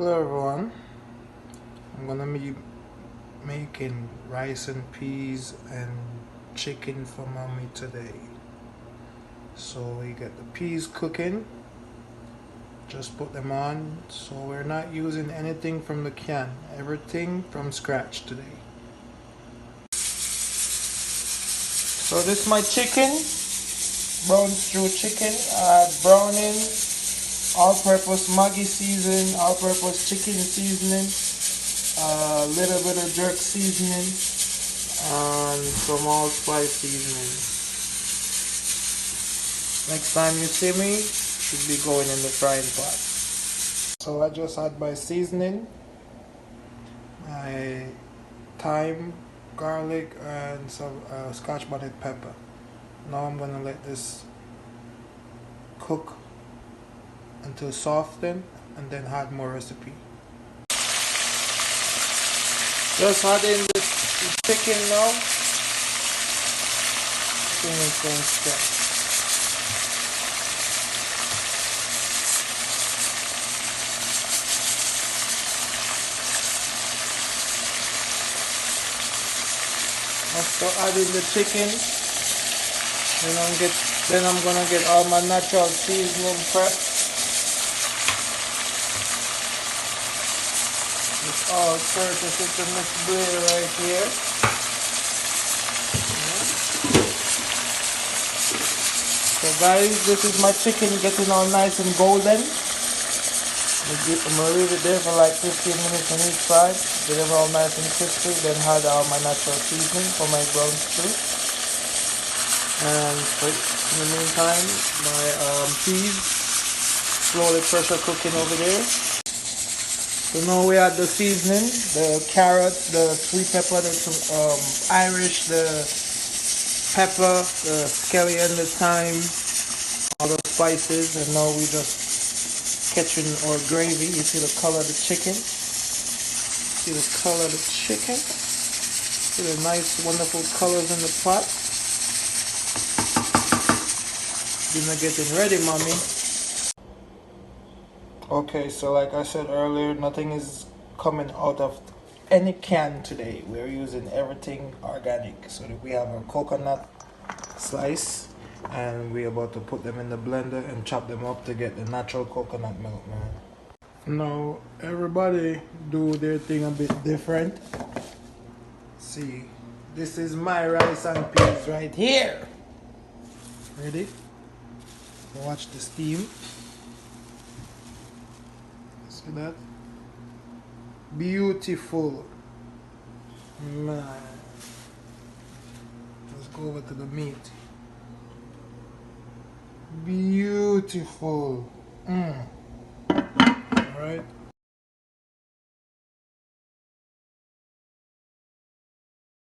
Hello everyone, I'm gonna be making rice and peas and chicken for mommy today. So we get the peas cooking, just put them on, so we're not using anything from the can, everything from scratch today. So this is my chicken, brown stew chicken, browning, all-purpose Maggi season, all-purpose chicken seasoning, a little bit of jerk seasoning, and some allspice seasoning. Next time you see me, should be going in the frying pot. So I just had my seasoning, my thyme, garlic, and some scotch bonnet pepper. Now I'm gonna let this cook until soften, and then add more recipe. Just add in the chicken now. Chicken is going straight. After adding the chicken, then I'm gonna get all my natural seasoning prep. It's all purchased at the Miss Blair right here. So guys, this is my chicken getting all nice and golden. I'm gonna leave it there for like 15 minutes on each side. Get them all nice and crispy. Then add all my natural seasoning for my brown stew. And in the meantime, my peas slowly pressure cooking over there. So now we add the seasoning, the carrots, the sweet pepper, the Irish, the pepper, the scallion, the thyme, all the spices, and now we just catching our gravy. You see the color of the chicken? See the color of the chicken? See the nice, wonderful colors in the pot? Dinner getting ready, mommy. Okay, so like I said earlier, nothing is coming out of any can today. We're using everything organic. So that we have a coconut slice, and we're about to put them in the blender and chop them up to get the natural coconut milk, man. Now, everybody do their thing a bit different. See, this is my rice and peas right here. Ready? Watch the steam. See that? Beautiful. Man. Let's go over to the meat. Beautiful. Alright.